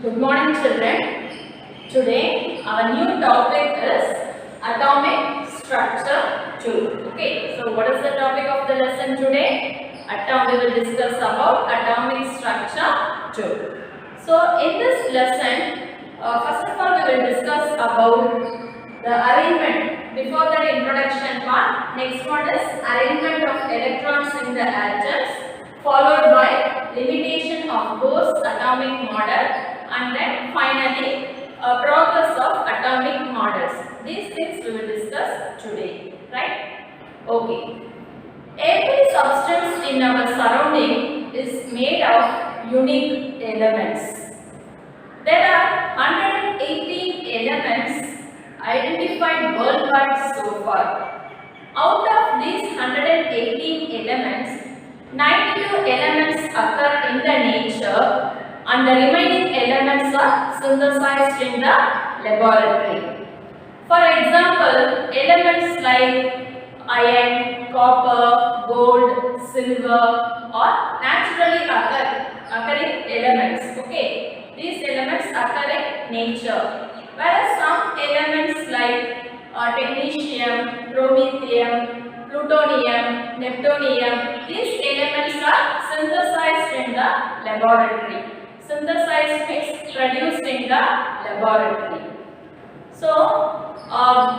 Good morning, children. Today our new topic is atomic structure 2. Okay, so what is the topic of the lesson today? We will discuss about atomic structure 2. So in this lesson, first of all we will discuss about the arrangement. Before that introduction part, next one is arrangement of electrons in the atoms, followed by limitation of Bohr's atomic model, and then finally progress of atomic models. These things we will discuss today, right? Okay. Every substance in our surrounding is made of unique elements. There are 118 elements identified worldwide so far. Out of these 118 elements, 92 elements occur in the nature and the remaining elements are synthesized in the laboratory. For example, elements like iron, copper, gold, silver are naturally occurring elements. Okay, these elements occur in nature, whereas some elements like technetium, promethium, plutonium, neptunium, these elements are synthesized in the laboratory. Synthesized means produced in the laboratory. So,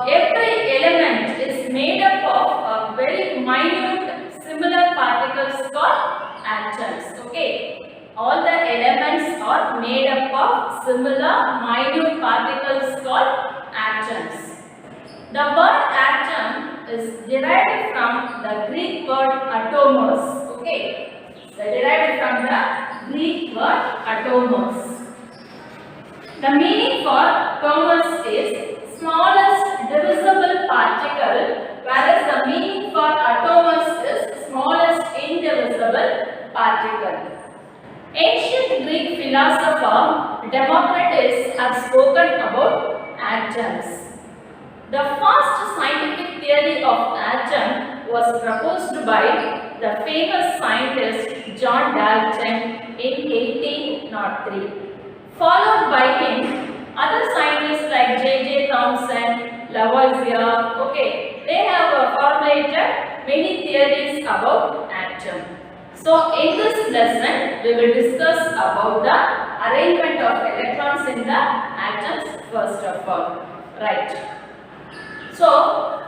every element is made up of very minute similar particles called atoms. Okay, all the elements are made up of similar minute particles called atoms. The word atom is derived from the Greek word atomos. Okay, so derived from the Greek word atomos. The meaning for atomos is smallest divisible particle, whereas the meaning for atomos is smallest indivisible particle. Ancient Greek philosopher Democritus has spoken about atoms. The first scientific theory of atom was proposed by the famous scientist John Dalton in 1803. Followed by him, other scientists like J.J. Thomson, Lavoisier, okay, they have formulated many theories about atom. So, in this lesson, we will discuss about the arrangement of electrons in the atoms first of all. Right. So,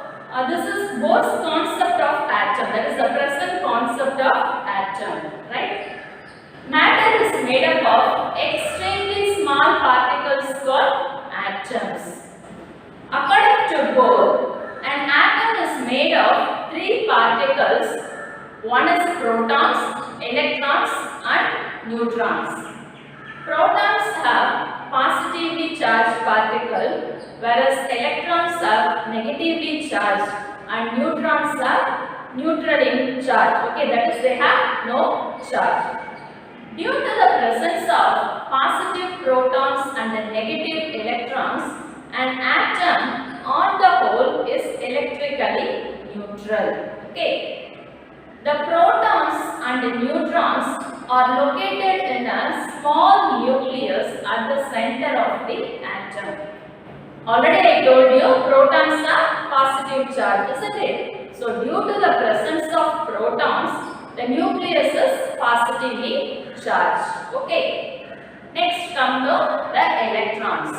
this is Bohr's concept of atom, that is the present concept of atom, right? Matter is made up of extremely small particles called atoms. According to Bohr, an atom is made of three particles. One is protons, electrons and neutrons. Protons have positively charged particle, whereas electrons are negatively charged and neutrons are neutral in charge. Okay, that is they have no charge. Due to the presence of positive protons and the negative electrons, an atom on the whole is electrically neutral. Okay. The protons and the neutrons are located in a small nucleus at the center of the atom. Already I told you protons are positive charge, isn't it? So due to the presence of protons, the nucleus is positively charged. Okay. Next come to the electrons.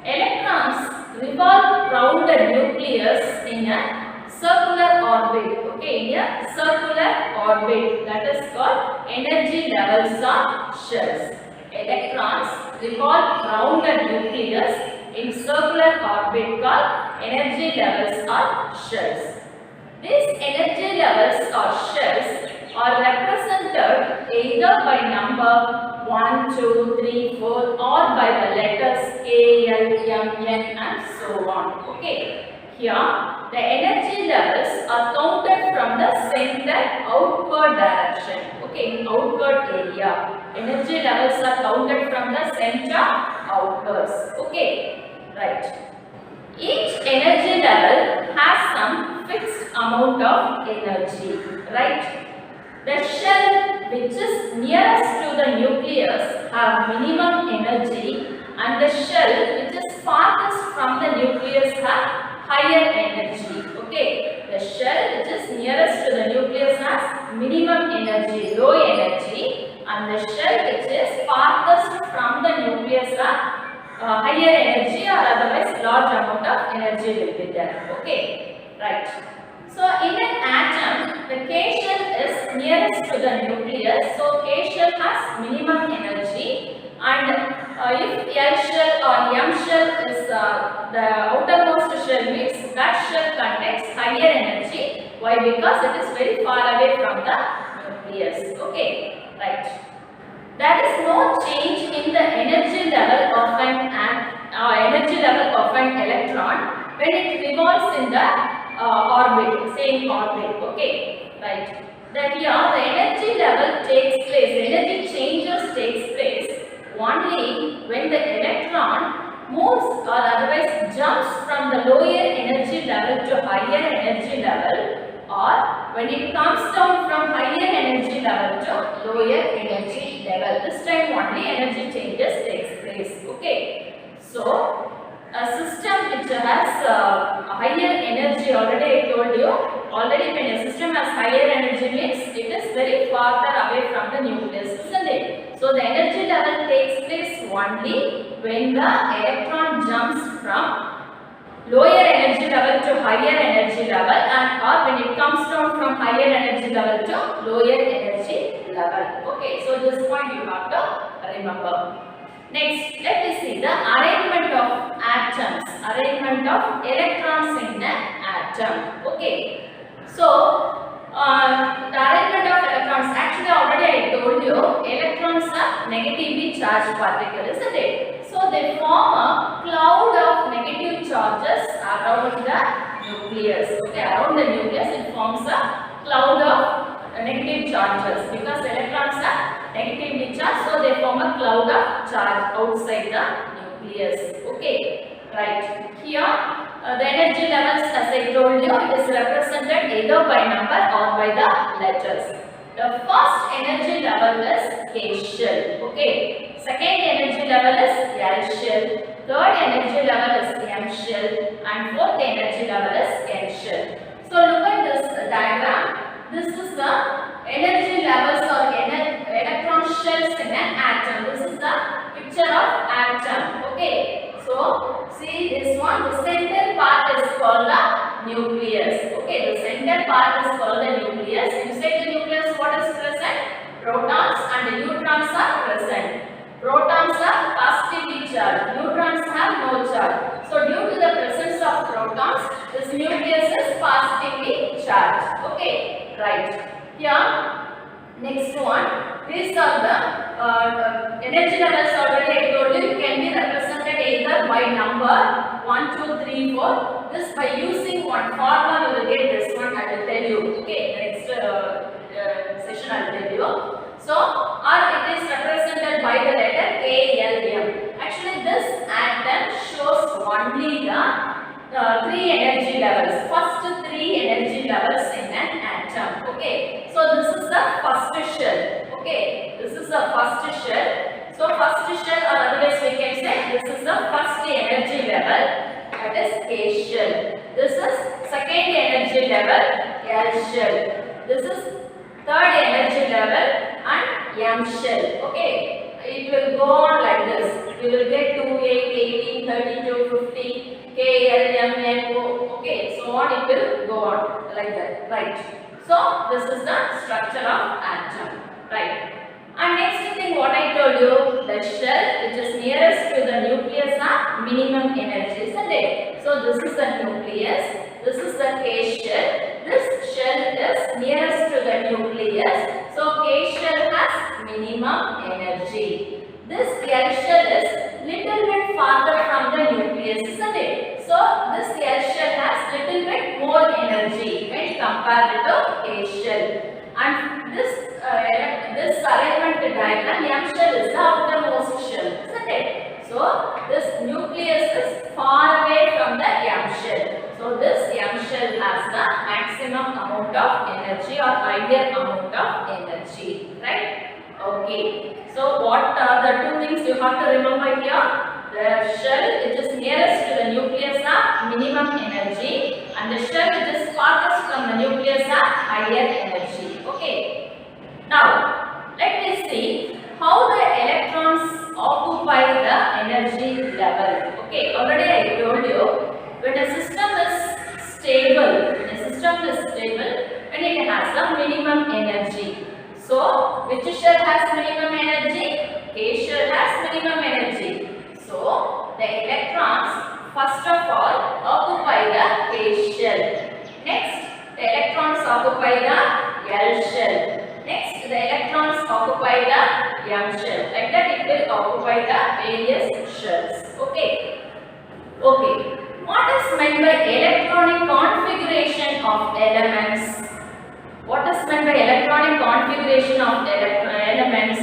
Electrons revolve around the nucleus in a circular orbit. Okay, in a circular orbit, that is called energy levels of shells. Electrons revolve around the nucleus in circular orbit called energy levels of shells. These energy levels or shells are represented either by number 1, 2, 3, 4 or by the letters K, L, M, N and so on. Okay. Here, the energy levels are counted from the center outward direction. Okay, in outward area. Energy levels are counted from the center outwards. Okay, right. Each energy level has some fixed amount of energy, right? The shell which is nearest to the nucleus have minimum energy, and the shell which is farthest from the nucleus have higher energy. Okay, the shell which is nearest to the nucleus has minimum energy, low energy, and the shell which is farthest from the nucleus have higher energy, or otherwise large amount of energy will be there. Okay, right. So in an atom, the K shell is nearest to the nucleus. So K shell has minimum energy, and if L shell or M shell is the outermost shell, means that shell contains higher energy. Why? Because it is very far away from the nucleus. Okay, right. There is no change in the energy level of an electron when it revolves in the orbit, same orbit. Okay, right. That here the energy level takes place, energy changes takes place only when the electron moves or otherwise jumps from the lower energy level to higher energy level, or when it comes down from higher energy level to lower energy level. This time only energy changes takes place. Okay, so a system which has higher energy, already I told you, already when a system has higher energy means it is very farther away from the nucleus, isn't it? So the energy level takes place only when the electron jumps from lower energy level to higher energy level, and or when it comes down from higher energy level to lower energy level. Okay, so this point you have to remember. Next, let us see the arrangement of atoms, arrangement of electrons in an atom. Okay, so the arrangement of electrons, actually already I told you, electrons are negatively charged particles, isn't it? So they form a cloud of negative charges around the nucleus. Okay, around the nucleus it forms a cloud of negative charges because electrons are negatively charged, so they form a cloud of charge outside the nucleus. Okay, right. Here the energy levels, as I told you, it is represented either by number or by the letters. The first energy level is K shell. Okay. Second energy level is L shell. Third energy level is M shell, and fourth energy level is N shell. So look at this diagram. This is the energy levels or electron shells in an atom. This is the picture of atom. Okay. So see this one, the center part is called the nucleus. Okay, the center part is called the nucleus. Inside the nucleus what is present? Protons and neutrons are present. Protons are positively charged, neutrons have no charge. So due to the presence of protons, this nucleus is positively charged. Okay, right. Here, next one. These are the energy levels already I told you, can be represented either by number 1, 2, 3, 4. This by using one formula we will get this one, I will tell you. Okay, next session I will tell you. So, or it is represented by the letter K, L, M. Actually, this atom shows only the three energy levels. First three energy levels in an atom. Okay. So, this is the first shell. Okay. This is the first shell. So, first shell, or otherwise we can say this is the first energy level. That is K shell. This is second energy level, L shell. This is third energy level and M shell. Okay, it will go on like this. We will get 2, 8, 18, 32, 50, K, L, M, N, O. Okay, so on it will go on like that. Right. So this is the structure of atom. Right. And next thing what I told you, the shell which is nearest to the nucleus are minimum energy, isn't it? So this is the nucleus. This is the K shell. This shell is nearest to the nucleus. So K shell has minimum energy. This L shell is little bit farther from the nucleus, isn't it? So this L shell has little bit more energy when compared to K shell. And this arrangement diagram, M shell is the outermost shell, isn't it? So this nucleus is far away from the M shell. So this M shell has the maximum amount of energy or higher amount of energy, right? Okay. So what are the two things you have to remember here? The shell which is nearest to the nucleus are minimum energy, and the shell which is farthest from the nucleus are higher energy. Okay. Now let me see how the electrons occupy the energy level. Okay. Already I told you, when a system is stable, when it has the minimum energy. So which shell has minimum energy? K shell has minimum energy. So the electrons first of all occupy the K shell. Next the electrons occupy the L shell. Next the electrons occupy the M shell. Like that it will occupy the various shells. Okay. Okay. What is meant by electronic configuration of elements? What is meant by electronic configuration of elements?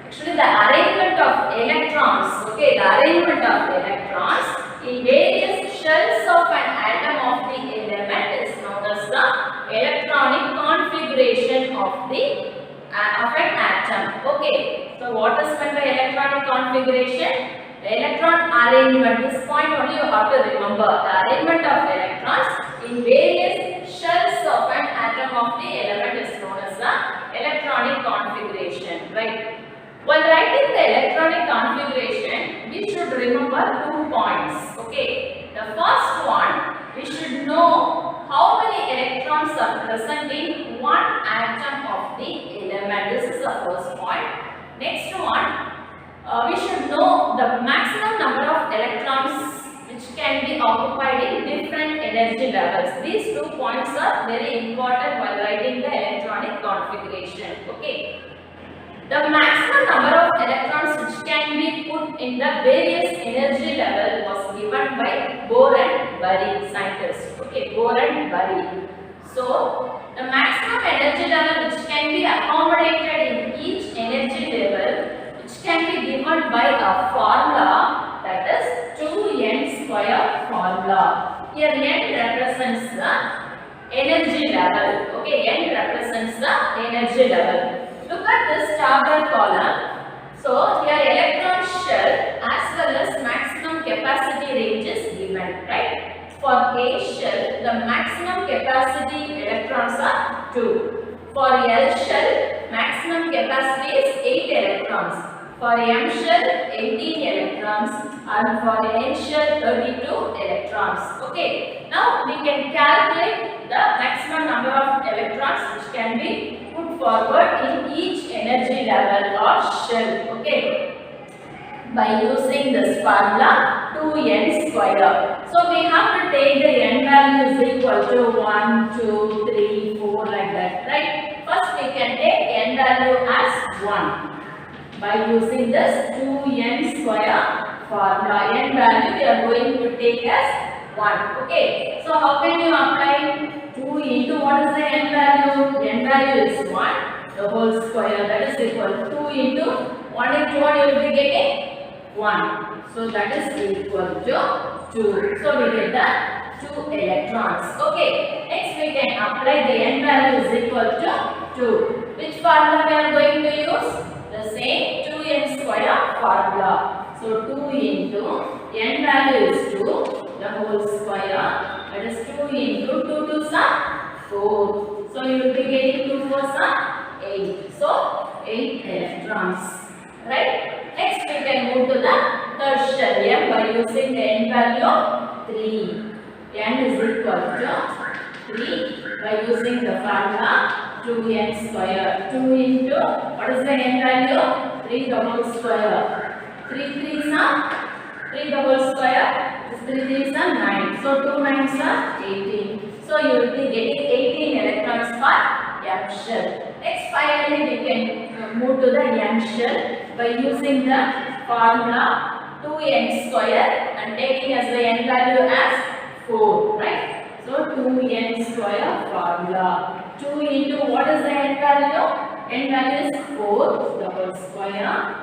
Actually, the arrangement of electrons. Okay, the arrangement of electrons in various shells of an atom of the element is known as the electronic configuration of an atom. Okay, so what is meant by electronic configuration? The electron arrangement. This point only you have to remember. The arrangement of electrons in various shells of an atom of the element is known as the electronic configuration. Right? While writing the electronic configuration, we should remember 2 points. Okay. The first one, we should know how many electrons are present in one atom of the element. This is the first point. Next one, we should know the maximum number of electrons which can be occupied in different energy levels. These 2 points are very important while writing the electronic configuration. Okay. The maximum number of electrons which can be put in the various energy level was given by Bohr and Viii scientists. Okay, Bohr and Viii. So, the maximum energy level which can be accommodated in each energy level, which can be given by a formula, that is 2n square formula. Here n represents the energy level. Okay, n represents the energy level. Look at this tabular column. So here electron shell as well as maximum capacity range is given, right? For K shell, the maximum capacity electrons are 2. For L shell, maximum capacity is 8 electrons. For M shell, 18 electrons, and for N shell, 32 electrons. Okay. Now we can calculate the maximum number of electrons which can be put forward in each energy level or shell. Okay. By using this formula 2n square. So we have to take the n value is equal to 1, 2, 3, 4 like that, right? First we can take n value as 1. By using this 2n square formula, n value we are going to take as 1. Okay. So how can you apply 2 into what is the n value? N value is 1. The whole square, that is equal to 2 into 1 into 1 you will be getting 1. So that is equal to 2. So we get the 2 electrons. Okay. Next we can apply the n value is equal to 2. Which formula we are going to use? The same 2n square formula. So 2 into n value is 2. The whole square. That is 2 into 2 to some 4. So you will be getting 2 for some 8. So 8 electrons. Right? Next we can move to the third shell M by using the n value 3. N is equal to 3 by using the formula 2n square. 2 into what is the n value? 3 the whole square. 3 3s are 3 the whole square. 3 3s are 9. So 2 9s are 18. So you will be getting 18 electrons for M shell. Next finally we can move to the N shell by using the formula 2n square and taking as the n value as 4, right? So 2n square formula. 2 into what is the n value? N value is 4, the whole square.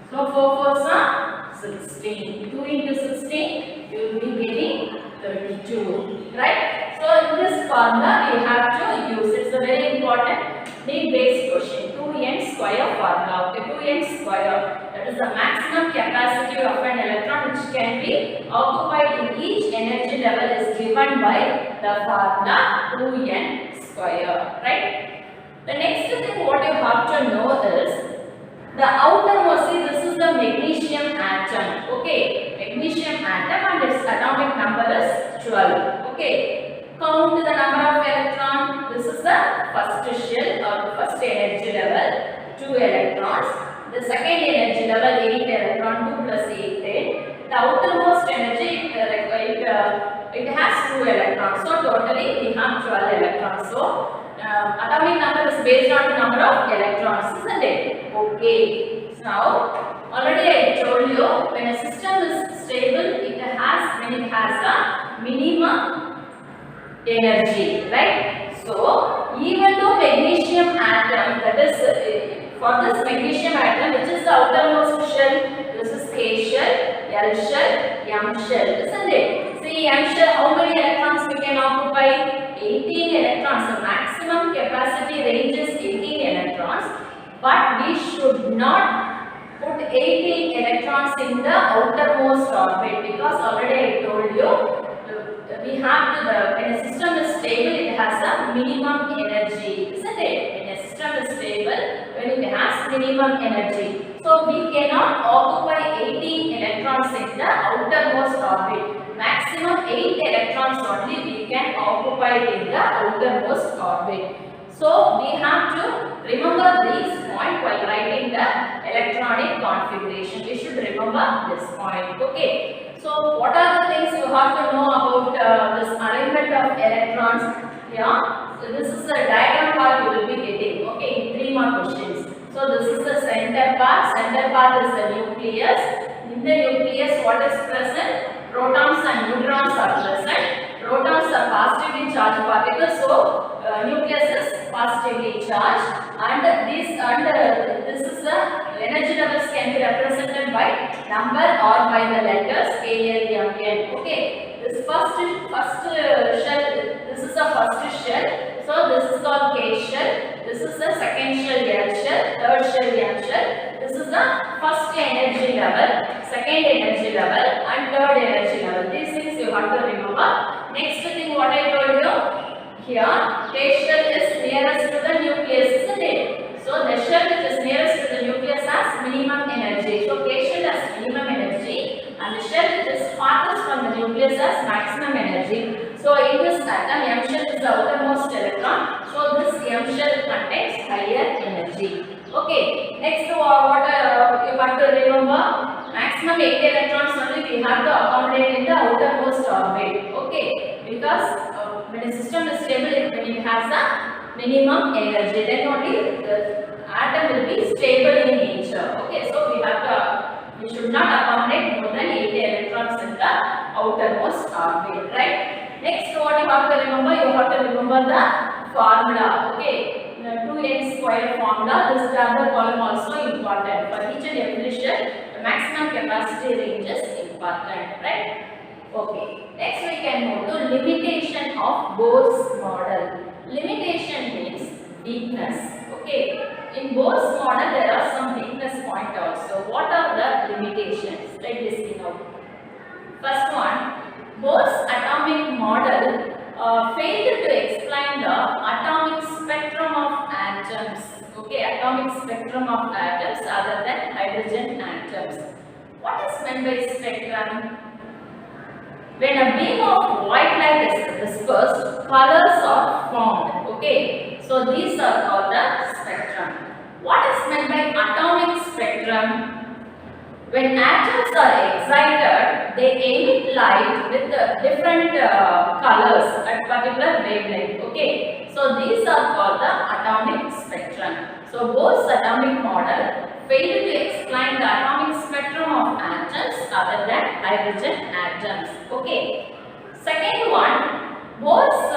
So 4 4s are 16. 2 into 16, you will be getting 32, right? So in this formula we have to use, it's a very important need based question. 2 2n square formula. Okay, 2n square. That is the maximum capacity of an electron which can be occupied in each energy level is given by the formula 2n square. Right? The next thing what you have to know is the outermost. See, this is the magnesium atom. Okay, magnesium atom and its atomic number is 12. Okay, count the number of electrons. This is the first shell or first energy level, 2 electrons. The second energy level, 8 electron, 2 plus 8, 10. The outermost energy, it has 2 electrons. So totally we have 12 electrons. So atomic number is based on the number of electrons, isn't it? Okay. Now, already I told you when a system is stable, it has a minimum energy, right? So, even though magnesium atom, that is for this magnesium atom, which is the outermost shell, this is K shell, L shell, M shell, isn't it? See, M shell, how many electrons we can occupy? 18 electrons. The maximum capacity range is 18 electrons, but we should not put 18 electrons in the outermost orbit because already I told you we have to, when a system is stable, it has a minimum energy, isn't it? When a system is stable, when it has minimum energy. So we cannot occupy 18 electrons in the outermost orbit. Maximum 8 electrons only we can occupy in the outermost orbit. So we have to remember these points while writing the electronic configuration. We should remember this point. Okay. So what are the things you have to know about this arrangement of electrons? Yeah. So this is the diagram part you will be getting. Okay, in 3 more questions. So this is the center part. Center part is the nucleus. In the nucleus, what is present? Protons and neutrons are present. Protons are positively charged particles, so nucleus is positively charged, and this is the energy levels can be represented by number or by the letters K, L, M, N. Okay, this first shell. This is the first shell. So this is called K shell. This is the second shell, L shell. Third shell, M shell. This is the first energy level, second energy level, and third energy level. These things you have to remember. Next thing what I told you, here K shell is nearest to the nucleus, isn't it? So the shell which is nearest to the nucleus has minimum energy. So K shell has minimum energy and the shell which is farthest from the nucleus has maximum energy. So in this atom, M shell is the outermost electron. So this M shell contains higher energy. Okay, next what you have to remember, maximum 8 electrons only we have to accommodate in the outermost orbit. Okay, because when a system is stable, when it has a minimum energy, then only the atom will be stable in nature. Okay, so we should not accommodate more than 8 electrons in the outermost orbit, right? Next, what you have to remember? You have to remember the formula. Okay. 2n square formula. This other column also important. For each and every shell, the maximum capacity range is important, right? Okay. Next we can move to limitation of Bohr's model. Limitation means weakness. Okay. In Bohr's model there are some weakness points also. What are the limitations? Let us see now. First one, Bohr's atomic model failed to explain the atomic spectrum of atoms. Okay, atomic spectrum of atoms other than hydrogen atoms. What is meant by spectrum? When a beam of white light is dispersed, colors are formed. Okay, so these are called the spectrum. What is meant by atomic spectrum? When atoms are excited, they emit light with different colors at particular wavelength. Okay, so these are called the atomic spectrum. So Bohr's atomic model failed to explain the atomic spectrum of atoms other than hydrogen atoms. Okay. Second one, Bohr's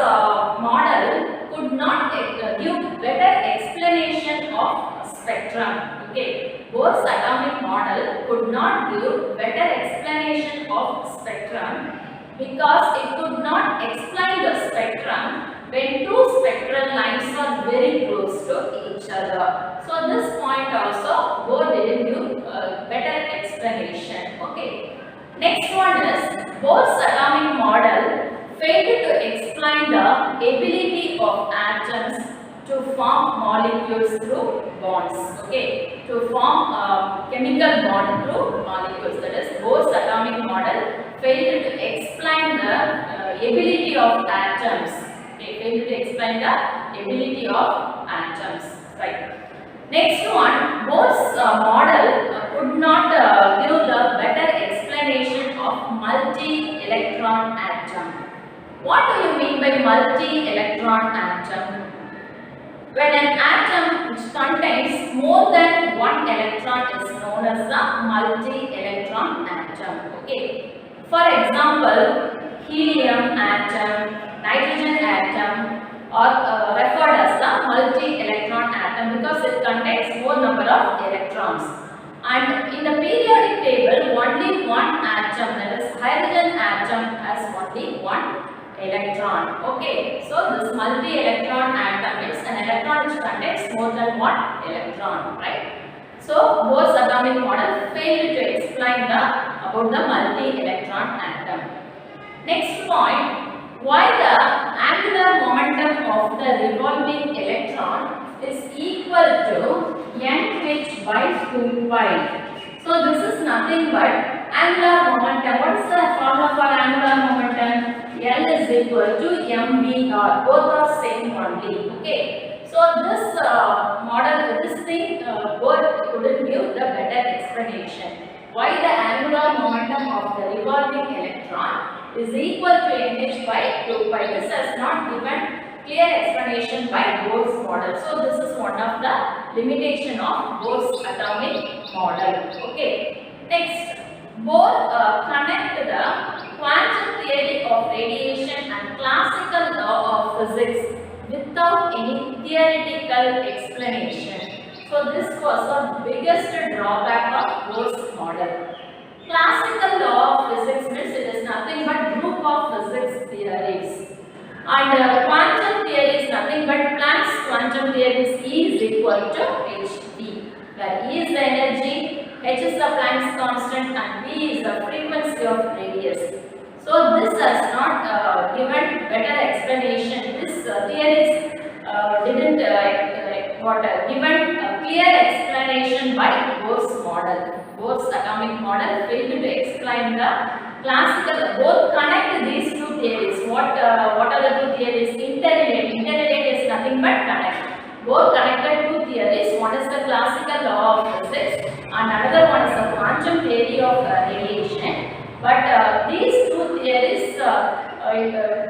model could not give better explanation of spectrum. Okay, Bohr's atomic model could not give better explanation of spectrum because it could not explain the spectrum when two spectral lines are very close to each other. So this point also both didn't give better explanation. Okay. Next one is Bohr's atomic model failed to explain the ability of atoms to form molecules through bonds. Okay, to form chemical bond through molecules. That is, Bohr's atomic model failed to explain the ability of atoms. Okay, failed to explain the ability of atoms. Right. Next one, Bohr's model could not give the better explanation of multi-electron atom. What do you mean by multi-electron atom? When an atom which contains more than one electron is known as a multi-electron atom. Okay. For example, helium atom, nitrogen atom are referred as the multi-electron atom because it contains more number of electrons. And in the periodic table, only one atom, that is hydrogen atom, has only one electron. Okay, so this multi-electron atom is an electron which contains more than one electron, right? So Bohr's atomic model failed to explain about the multi-electron atom. Next point, why the angular momentum of the revolving electron is equal to nh by 2 pi. So this is nothing but angular momentum. What is the formula for angular momentum? L is equal to mvr. Both are same only. Okay. So this model, this thing, both couldn't give the better explanation. Why the angular momentum of the revolving electron is equal to nh by 2 pi. This has not given clear explanation by Bohr's model. So this is one of the limitation of Bohr's atomic model. Okay. Next, Bohr connect the quantum theory of radiation and classical law of physics without any theoretical explanation. So this was the biggest drawback of Bohr's model. Classical law of physics means it is nothing but group of physics theories. And quantum theory is nothing but Planck's quantum theory is E is equal to hv, where E is the energy, h is the Planck's constant, and v is the frequency of radius. So this has not given better explanation. This theories didn't given a clear explanation by Bohr's model. Bohr's atomic model failed to explain the classical. Both connect these two theories. What are the two theories? Interrelate. Interrelate is nothing but connect. Both connected two theories. One is the classical law of physics, and another one is the quantum theory of radiation. But these two theories,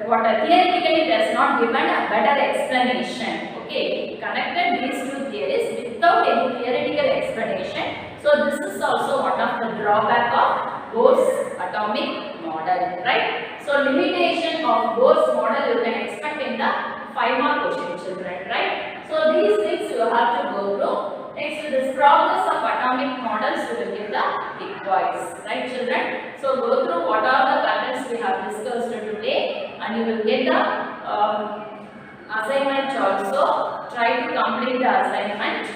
theoretically does not given a better explanation. Okay, connected these two theories without any theoretical explanation. So this is also one of the drawback of Bohr's atomic model, right? So limitation of Bohr's model you can expect in the 5 mark question, children, right? So these things you have to go through. Next, this progress of atomic models we will give the quiz, right, children? So go through what are the contents we have discussed today, and you will get the assignment also. Try to complete the assignment.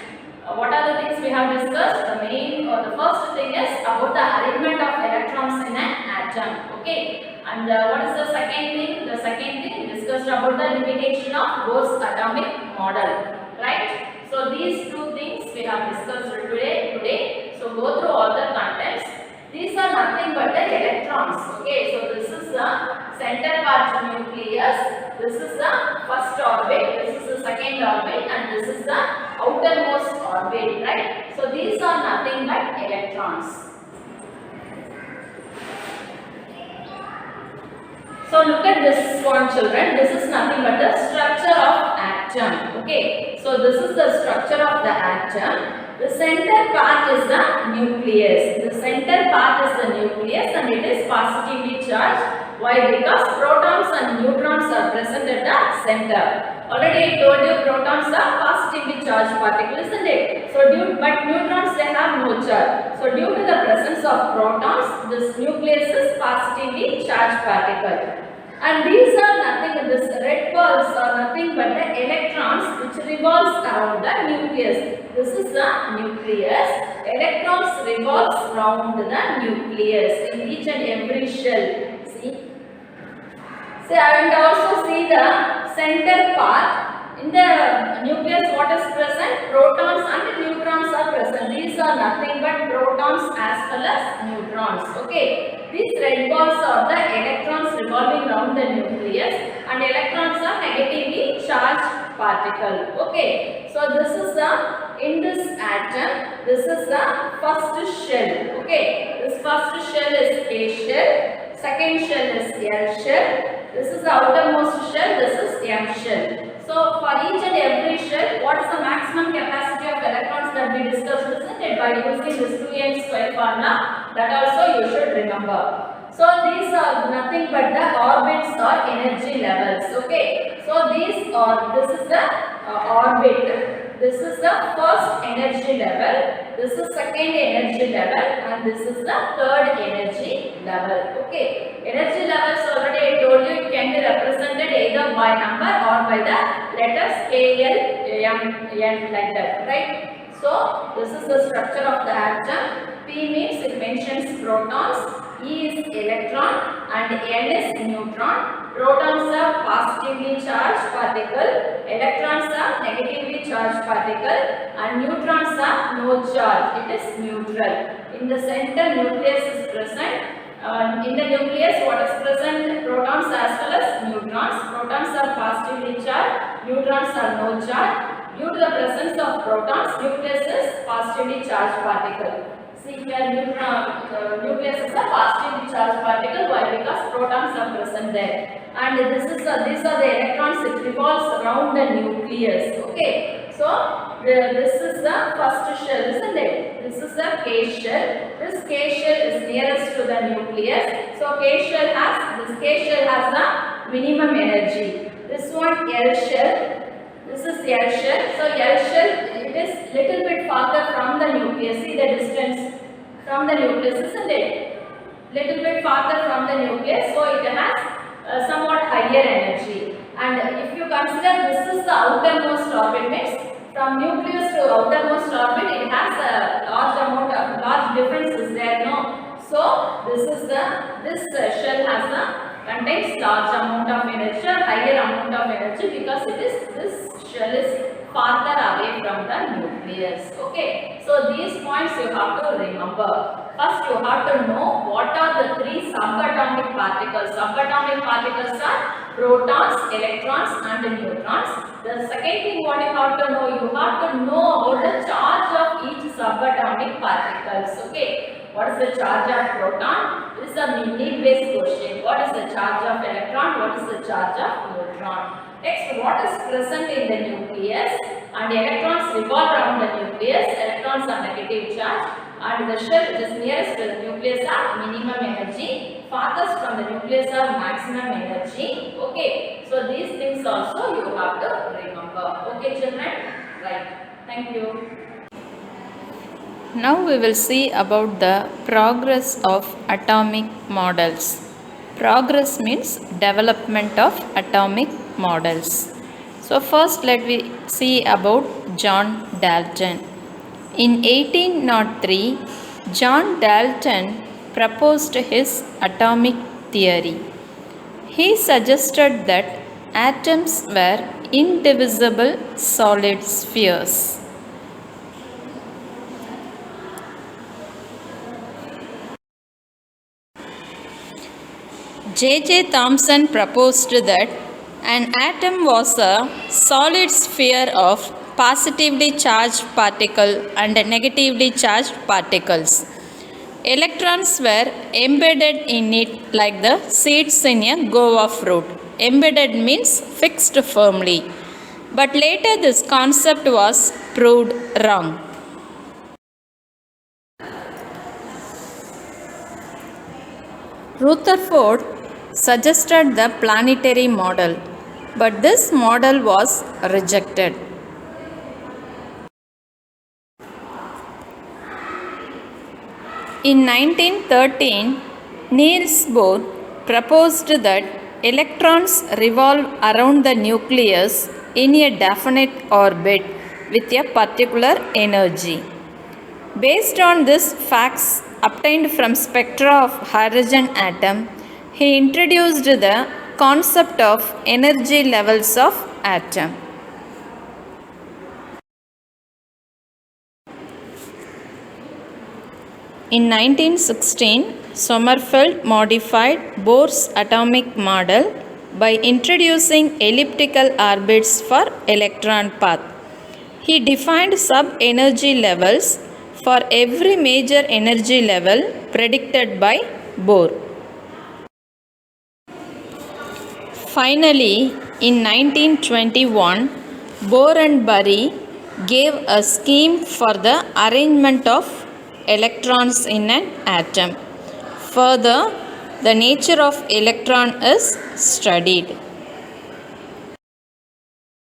What are the things we have discussed? The first thing is about the arrangement of electrons in an atom. Okay. And what is the second thing? The second thing discussed about the limitation of Bohr's atomic model. Right? So these two things we have discussed today. So go through all the contents. These are nothing but the electrons. Okay. So this is the center part of nucleus. This is the first orbit. This is the second orbit, and this is the outermost orbit. Right? So these are nothing but electrons. So look at this one, children. This is nothing but the structure of atom. Okay. So this is the structure of the atom. The center part is the nucleus. The center part is the nucleus, and it is positively charged. Why? Because protons and neutrons are present at the center. Already I told you protons are positively charged particles, isn't it? So but neutrons, they have no charge. So due to the presence of protons, this nucleus is positively charged particle. And these are nothing, this red balls are nothing but the electrons which revolves around the nucleus. This is the nucleus. Electrons revolves around the nucleus in each and every shell. See? And also see the center part. In the nucleus, what is present? Protons and neutrons are present. These are nothing but protons as well as neutrons. Okay. These red balls are the electrons revolving around the nucleus, and electrons are negatively charged particle. Okay. So this is the, in this atom, this is the first shell. Okay. This first shell is A shell. Second shell is L shell. This is the outermost shell, this is M shell. So for each and every shell, what is the maximum capacity of electrons that we discussed, isn't it? By using this 2n square formula, that also you should remember. So these are nothing but the orbits or energy levels. Okay. So these are, this is the orbit. This is the first energy level. This is second energy level, and this is the third energy level. Okay. Energy levels already I told you, it can be represented either by number or by the letters K, L, M, N, like that, right? So this is the structure of the atom. P means it mentions protons, E is electron, and N is neutron. Protons are positively charged particle, electrons are negatively charged particle, and neutrons are no charge. It is neutral. In the center, nucleus is present. In the nucleus, what is present? Protons as well as neutrons. Protons are positively charged, neutrons are no charge. Due to the presence of protons, nucleus is positively charged particle. See here, nucleus is a positively charged particle. Why? Because protons are present there. And this is these are the electrons which revolves around the nucleus. Okay. So this is the first shell, isn't it? This is the K shell. This K shell is nearest to the nucleus. So K shell has the minimum energy. This one L shell. This is L shell. So L shell, it is little bit farther from the nucleus. See the distance from the nucleus, isn't it? Little bit farther from the nucleus. So it has somewhat higher energy. And if you consider this is the outermost orbit, means from nucleus to outermost orbit, it has a large difference is there, no? So this shell contains large amount of energy, higher amount of energy, because this shell is farther away from the nucleus. Okay. So these points you have to remember. First you have to know what are the three subatomic particles. Subatomic particles are protons, electrons and neutrons. The second thing what you have to know about the charge of each subatomic particles. Okay. What is the charge of proton? This is a need-based question. What is the charge of electron? What is the charge of neutron? Next, what is present in the nucleus? And electrons revolve around the nucleus. Electrons are negative charge. And the shell which is nearest to the nucleus are minimum energy. Farthest from the nucleus are maximum energy. Okay. So these things also you have to remember. Okay, children? Right. Thank you. Now we will see about the progress of atomic models. Progress means development of atomic models. So first let me see about John Dalton. In 1803, John Dalton proposed his atomic theory. He suggested that atoms were indivisible solid spheres. J.J. Thomson proposed that an atom was a solid sphere of positively charged particle and negatively charged particles. Electrons were embedded in it like the seeds in a guava fruit. Embedded means fixed firmly. But later this concept was proved wrong. Rutherford suggested the planetary model, but this model was rejected. In 1913, Niels Bohr proposed that electrons revolve around the nucleus in a definite orbit with a particular energy. Based on these facts obtained from spectra of hydrogen atom, he introduced the concept of energy levels of atom. In 1916, Sommerfeld modified Bohr's atomic model by introducing elliptical orbits for electron path. He defined sub-energy levels for every major energy level predicted by Bohr. Finally, in 1921, Bohr and Viii gave a scheme for the arrangement of electrons in an atom. Further, the nature of electron is studied.